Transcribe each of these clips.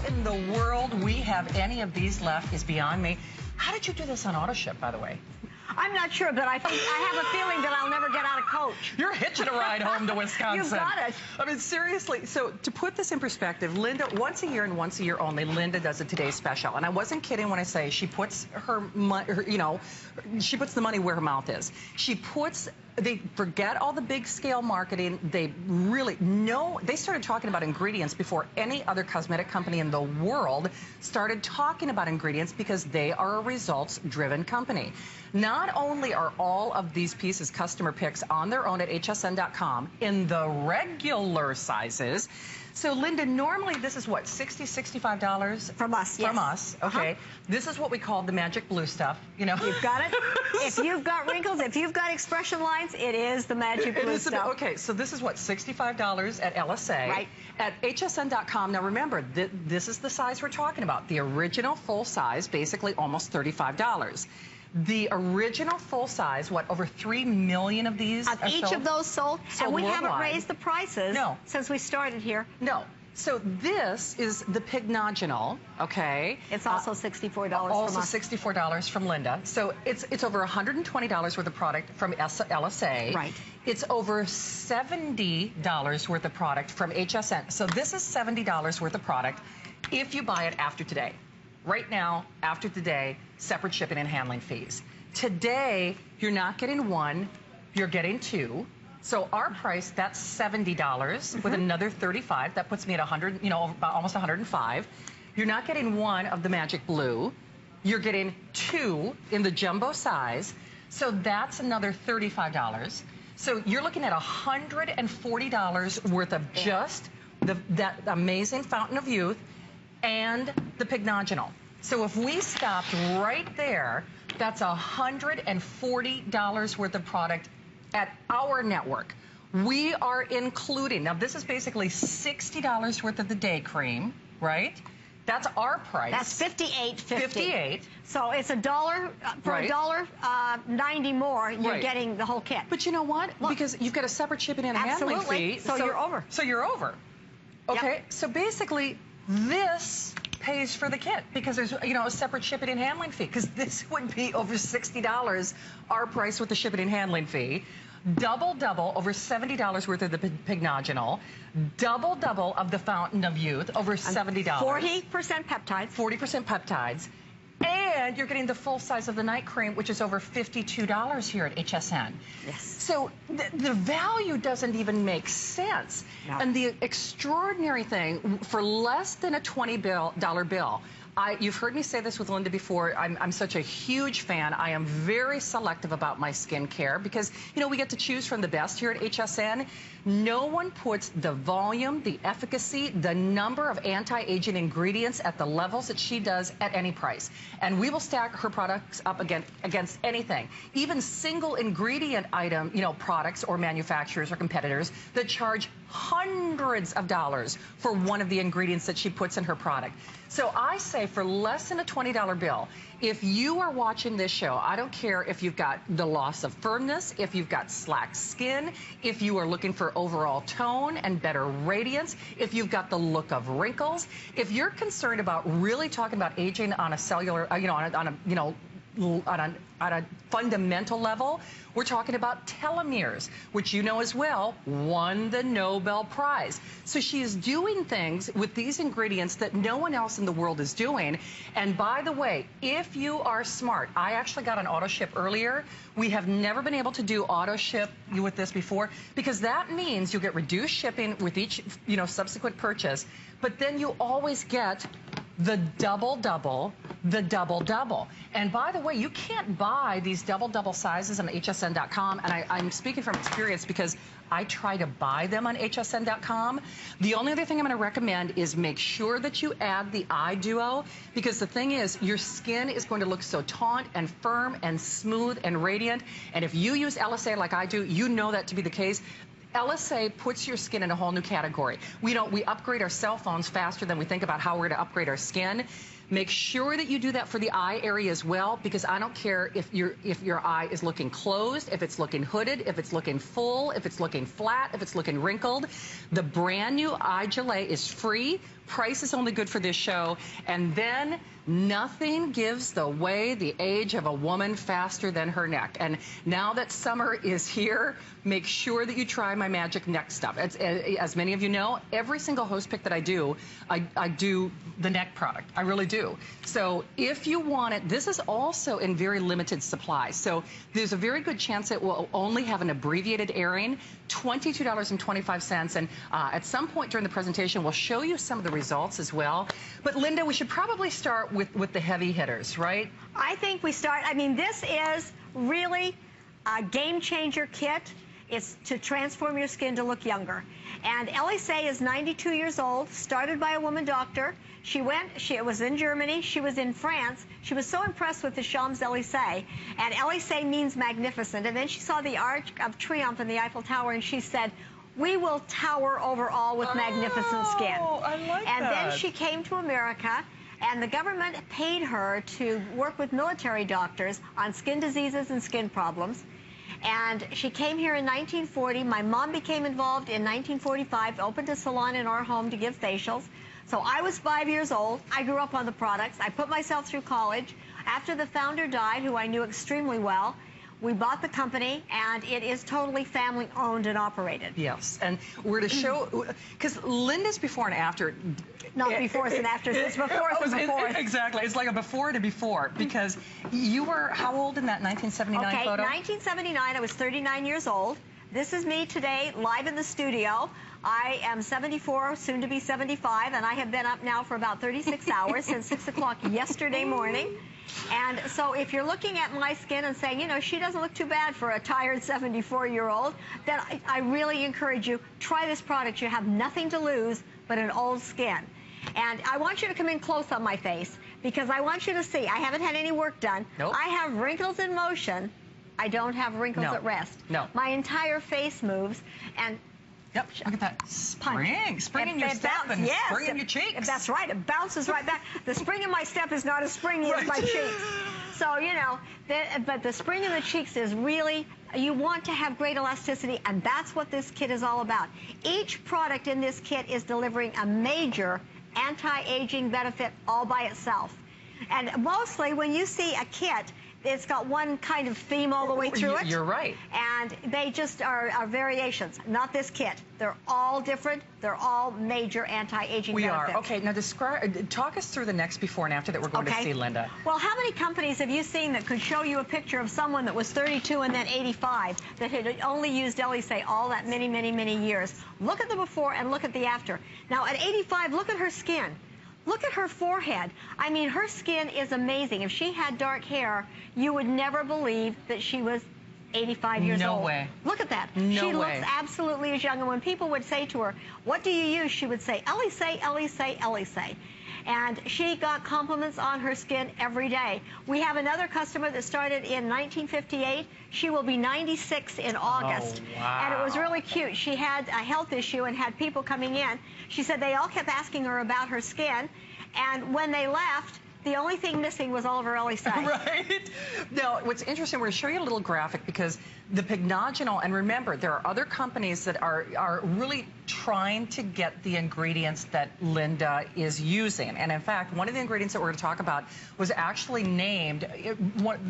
in the world we have any of these left is beyond me. How did you do this on auto ship, by the way? I'm not sure, but I have a feeling that I'll never get out of coach. You're hitching a ride home to Wisconsin. You've got it. I mean, seriously. So to put this in perspective, Linda, once a year and once a year only, Linda does a Today Special. And I wasn't kidding when I say she puts she puts the money where her mouth is. She puts, they forget all the big scale marketing. They really know, they started talking about ingredients before any other cosmetic company in the world started talking about ingredients because they are a results driven company. Not only are all of these pieces customer picks on their own at hsn.com in the regular sizes. So, Linda, normally this is what, $60, $65? From us, yes. From us, okay. This is what we call the magic blue stuff, you know. You've got it. If you've got wrinkles, if you've got expression lines, it is the magic blue stuff. Okay, so this is what, $65 at Elyse. Right. At hsn.com, now remember, this is the size we're talking about. The original full size, basically almost $35. The original full size, what, over 3 million of these of each of those sold, and we haven't raised the prices since we started here. No. So this is the Pignoginal, okay? It's also $64 from us. Also $64 from Linda. So it's over $120 worth of product from Elysee. Right. It's over $70 worth of product from HSN. So this is $70 worth of product if you buy it after today. Right now, after today, separate shipping and handling fees. Today, you're not getting one, you're getting two. So our price, that's $70 with another $35. That puts me at 100, you know, almost 105. You're not getting one of the magic blue. You're getting two in the jumbo size. So that's another $35. So you're looking at $140 worth of just that amazing Fountain of Youth and the Pignoginal. So if we stopped right there, that's $140 worth of product at our network. We are including, now this is basically $60 worth of the day cream, right? That's our price. That's $58.50. $58. So it's $1 for $1.90 more. You're getting the whole kit. But you know what? Look, because you've got a separate shipping and handling fee. So you're over. So you're over. Okay. So basically, this pays for the kit because there's, you know, a separate shipping and handling fee, because this would be over $60, our price with the shipping and handling fee. Double over $70 worth of the Pignoginal. Double of the Fountain of Youth, over $70. 40% peptides. 40% peptides. And you're getting the full size of the night cream, which is over $52 here at HSN. Yes. So the value doesn't even make sense. No. And the extraordinary thing, for less than a $20 bill, you've heard me say this with Linda before, I'm such a huge fan. I am very selective about my skincare because, you know, we get to choose from the best here at HSN. No one puts the volume, the efficacy, the number of anti-aging ingredients at the levels that she does at any price. And we will stack her products up against anything. Even single ingredient item, you know, products or manufacturers or competitors that charge hundreds of dollars for one of the ingredients that she puts in her product. So I say for less than a $20 bill, if you are watching this show, I don't care if you've got the loss of firmness, if you've got slack skin, if you are looking for overall tone and better radiance, if you've got the look of wrinkles, if you're concerned about really talking about aging on a cellular, on a fundamental level, we're talking about telomeres, which you know as well won the Nobel Prize. So she is doing things with these ingredients that no one else in the world is doing. And by the way, if you are smart, I actually got an auto ship earlier. We have never been able to do auto ship with this before, because that means you get reduced shipping with each, you know, subsequent purchase, but then you always get the double. And by the way, you can't buy these double sizes on hsn.com, and I'm speaking from experience because I try to buy them on hsn.com. The only other thing I'm going to recommend is make sure that you add the Eye Duo, because the thing is, your skin is going to look so taut and firm and smooth and radiant, and if you use Elysee like I do, you know that to be the case. Elysee puts your skin in a whole new category. We upgrade our cell phones faster than we think about how we're going to upgrade our skin. Make sure that you do that for the eye area as well, because I don't care if your eye is looking closed, if it's looking hooded, if it's looking full, if it's looking flat, if it's looking wrinkled. The brand new Eye Gelée is free. Price is only good for this show. And then nothing gives away the age of a woman faster than her neck. And now that summer is here, make sure that you try my magic neck stuff. As many of you know, every single host pick that I do the neck product. I really do. So if you want it, this is also in very limited supply. So there's a very good chance it will only have an abbreviated airing, $22.25. And at some point during the presentation, we'll show you some of the results as well. But Linda, we should probably start with the heavy hitters, right? I think we start, I mean, this is really a game changer kit. It's to transform your skin to look younger. And Elysee is 92 years old, started by a woman doctor. She was in Germany, she was in France. She was so impressed with the Champs-Élysées, and Elysee means magnificent. And then she saw the Arch of Triomphe in the Eiffel Tower, and she said, we will tower over all with magnificent skin. I like that. And then she came to America, and the government paid her to work with military doctors on skin diseases and skin problems. And she came here in 1940. My mom became involved in 1945, opened a salon in our home to give facials. So I was 5 years old. I grew up on the products. I put myself through college. After the founder died, who I knew extremely well, we bought the company, and it is totally family-owned and operated. Yes, and we're to show, because Linda's before and after. Not before and after, it's before and before. Exactly, it's like a before and a before, because you were how old in that 1979 photo? 1979, I was 39 years old. This is me today, live in the studio. I am 74, soon to be 75, and I have been up now for about 36 hours since 6 o'clock yesterday morning. And so if you're looking at my skin and saying, you know, she doesn't look too bad for a tired 74-year-old, then I really encourage you, try this product. You have nothing to lose but an old skin. And I want you to come in close on my face, because I want you to see, I haven't had any work done. Nope. I have wrinkles in motion. I don't have wrinkles at rest. No. My entire face moves, and yep, look at that spring in your step and yes, spring in your cheeks. That's right, it bounces right back. The spring in my step is not as springy as my cheeks. So, you know, but the spring in the cheeks is really, you want to have great elasticity, and that's what this kit is all about. Each product in this kit is delivering a major anti-aging benefit all by itself. And mostly when you see a kit, it's got one kind of theme all the way through it. You're right. And they just are variations, not this kit. They're all different. They're all major anti-aging benefits. We are. Okay, now talk us through the next before and after that we're going to see, Linda. Well, how many companies have you seen that could show you a picture of someone that was 32 and then 85 that had only used Elysee all that many, many, many years? Look at the before and look at the after. Now, at 85, look at her skin. Look at her forehead. I mean, her skin is amazing. If she had dark hair, you would never believe that she was 85 years old. No way. Look at that. She looks absolutely as young. And when people would say to her, what do you use? She would say, Elysee, Elysee, Elysee. And she got compliments on her skin every day. We have another customer that started in 1958. She will be 96 in August. Oh, wow. And it was really cute. She had a health issue and had people coming in. She said they all kept asking her about her skin. And when they left, the only thing missing was all of her Elysee. Right. Now, what's interesting, we're going to show you a little graphic, because the Pignogenol, and remember, there are other companies that are really trying to get the ingredients that Linda is using. And in fact, one of the ingredients that we're going to talk about was actually named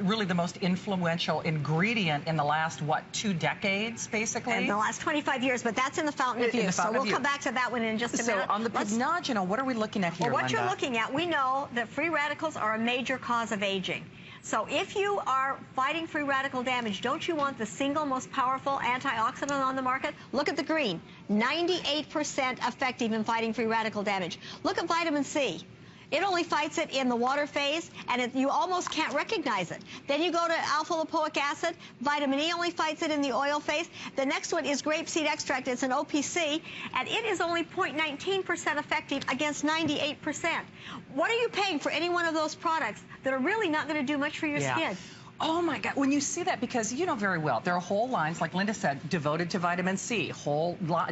really the most influential ingredient in the last, what, 2 decades, basically? In the last 25 years, but that's in the Fountain of Youth. So we'll come back to that one in just a minute. So on the Pignogenol, what are we looking at here, Well, what Linda? you're looking at, we know that free radicals are a major cause of aging. So if you are fighting free radical damage, don't you want the single most powerful antioxidant on the market? Look at the green, 98% effective in fighting free radical damage. Look at vitamin C. It only fights it in the water phase, and you almost can't recognize it. Then you go to alpha-lipoic acid. Vitamin E only fights it in the oil phase. The next one is grapeseed extract. It's an OPC, and it is only 0.19% effective against 98%. What are you paying for any one of those products that are really not going to do much for your skin? Oh my God, when you see that, because you know very well, there are whole lines, like Linda said, devoted to vitamin C,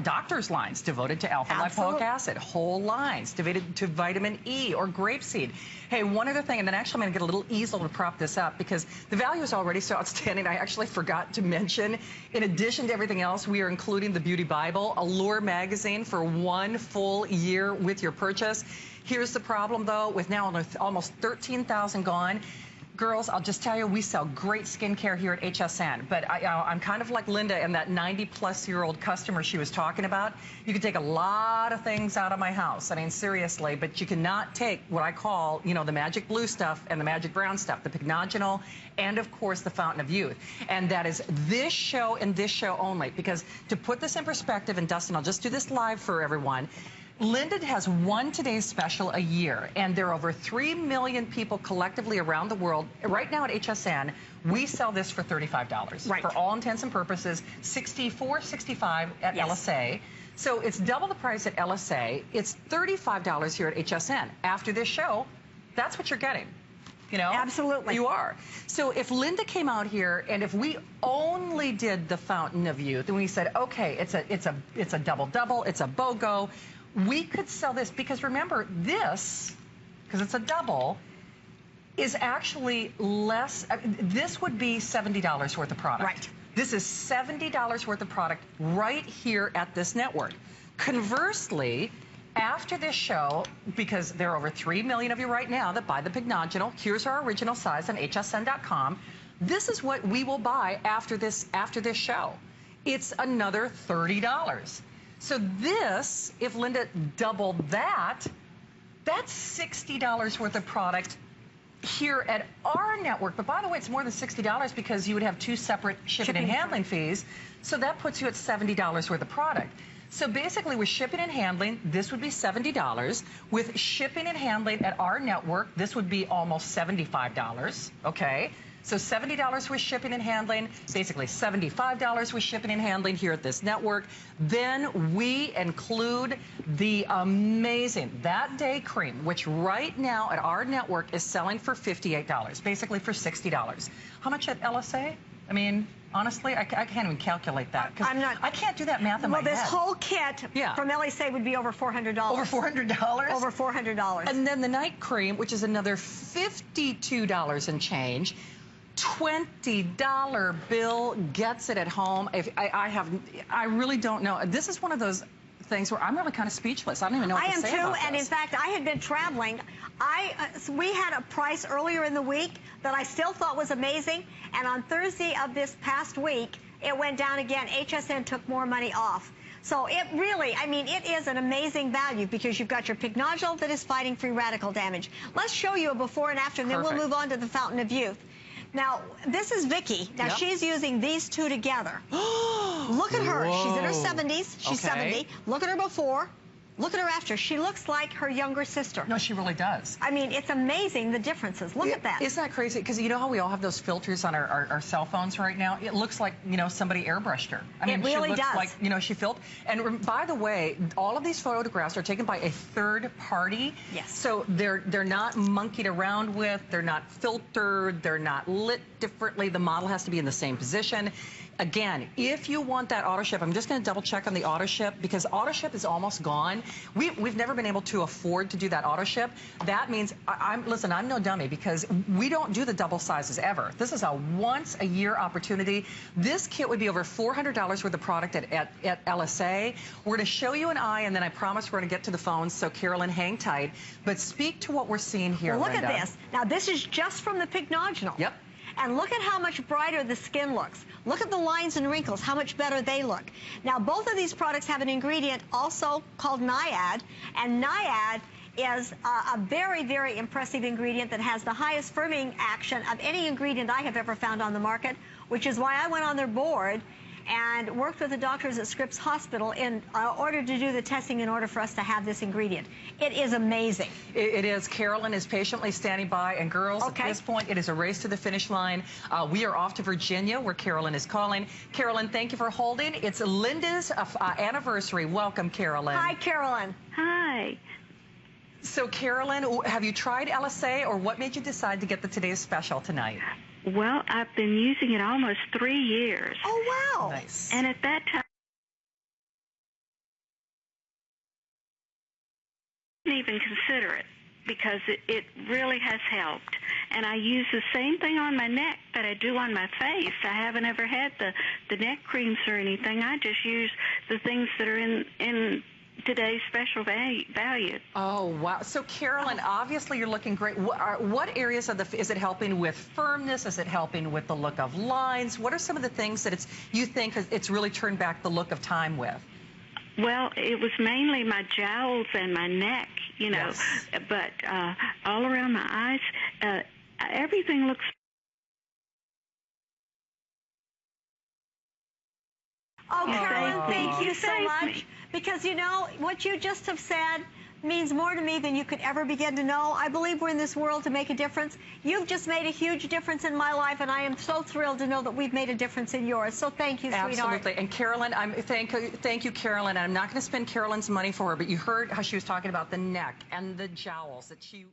doctor's lines devoted to alpha lipoic acid, whole lines devoted to vitamin E or grapeseed. Hey, one other thing, and then actually I'm gonna get a little easel to prop this up because the value is already so outstanding. I actually forgot to mention, in addition to everything else, we are including the Beauty Bible, Allure magazine for 1 full year with your purchase. Here's the problem though, with now almost 13,000 gone, girls, I'll just tell you, we sell great skincare here at HSN, but I'm kind of like Linda and that 90-plus-year-old customer she was talking about. You can take a lot of things out of my house, I mean, seriously, but you cannot take what I call, you know, the magic blue stuff and the magic brown stuff, the Pignaginol, and, of course, the Fountain of Youth. And that is this show and this show only, because to put this in perspective, and Dustin, I'll just do this live for everyone, Linda has one today's special a year, and there are over 3 million people collectively around the world. Right now at HSN, we sell this for $35. Right. For all intents and purposes, $64.65 at Elysee. So it's double the price at Elysee. It's $35 here at HSN. After this show, that's what you're getting. You know? Absolutely. You are. So if Linda came out here and if we only did the Fountain of Youth and we said, okay, it's a double-double, it's a BOGO, we could sell this, because remember, this, because it's a double, is actually less. This would be $70 worth of product. Right. This is $70 worth of product right here at this network. Conversely, after this show, because there are over 3 million of you right now that buy the Pignaginol, here's our original size on hsn.com. This is what we will buy after this show. It's another $30. So this, if Linda doubled that, that's $60 worth of product here at our network. But by the way, it's more than $60 because you would have 2 separate shipping and handling fees. So that puts you at $70 worth of product. So basically with shipping and handling, this would be $70. With shipping and handling at our network, this would be almost $75, okay? So $70 with shipping and handling, basically $75 with shipping and handling here at this network. Then we include the amazing That Day Cream, which right now at our network is selling for $58, basically for $60. How much at Elysee? I mean, honestly, I can't even calculate that. I can't do that math in my head. Well, this whole kit from Elysee would be over $400. Over $400? Over $400. And then the night cream, which is another $52 and change. $20 bill gets it at home. I really don't know. This is one of those things where I'm really kind of speechless. I don't even know what to say about this. I am too, and in fact, I had been traveling. We had a price earlier in the week that I still thought was amazing, and on Thursday of this past week, it went down again. HSN took more money off. So it really, I mean, it is an amazing value because you've got your Pignaginol that is fighting free radical damage. Let's show you a before and after, and then we'll move on to the Fountain of Youth. Now, this is Vicky. Now, she's using these two together. Look at her. Whoa. She's in her 70s. She's 70. Look at her before. Look at her after. She looks like her younger sister. No, she really does. I mean, it's amazing, the differences. Look at that. Isn't that crazy? Because you know how we all have those filters on our cell phones right now? It looks like, you know, somebody airbrushed her. I mean, it really she looks does. Like, you know, she filtered. And by the way, all of these photographs are taken by a third party. Yes. So they're not monkeyed around with. They're not filtered. They're not lit differently. The model has to be in the same position. Again, if you want that auto ship, I'm just going to double check on the auto ship because auto ship is almost gone. We've never been able to afford to do that auto ship. That means, listen, I'm no dummy because we don't do the double sizes ever. This is a once a year opportunity. This kit would be over $400 worth of product at Elysee. We're going to show you an eye and then I promise we're going to get to the phones. So Carolyn, hang tight. But speak to what we're seeing here, Well, look Linda. at this. Now, this is just from the Pignaginol. Yep. And look at how much brighter the skin looks. Look at the lines and wrinkles, how much better they look. Now, both of these products have an ingredient also called Naiad, and Naiad is a very, very impressive ingredient that has the highest firming action of any ingredient I have ever found on the market, which is why I went on their board and worked with the doctors at Scripps Hospital in order to do the testing in order for us to have this ingredient. It is amazing. It is. Carolyn is patiently standing by. And girls, at this point, it is a race to the finish line. We are off to Virginia, where Carolyn is calling. Carolyn, thank you for holding. It's Linda's anniversary. Welcome, Carolyn. Hi, Carolyn. Hi. So, Carolyn, have you tried Elysee, or what made you decide to get the Today's Special tonight? Well, I've been using it almost 3 years. Oh, wow. Nice. And at that time, I didn't even consider it because it really has helped. And I use the same thing on my neck that I do on my face. I haven't ever had the neck creams or anything. I just use the things that are in today's special value. Oh, wow. So, Carolyn, obviously you're looking great. What areas of is it helping with firmness? Is it helping with the look of lines? What are some of the things that you think it's really turned back the look of time with? Well, it was mainly my jowls and my neck, you know, yes. But all around my eyes, everything looks... Oh, Carolyn, thank you so much. Me. Because, you know, what you just have said means more to me than you could ever begin to know. I believe we're in this world to make a difference. You've just made a huge difference in my life, and I am so thrilled to know that we've made a difference in yours. So thank you, sweetheart. Absolutely. And Carolyn, thank you, Carolyn. I'm not going to spend Carolyn's money for her, but you heard how she was talking about the neck and the jowls that she...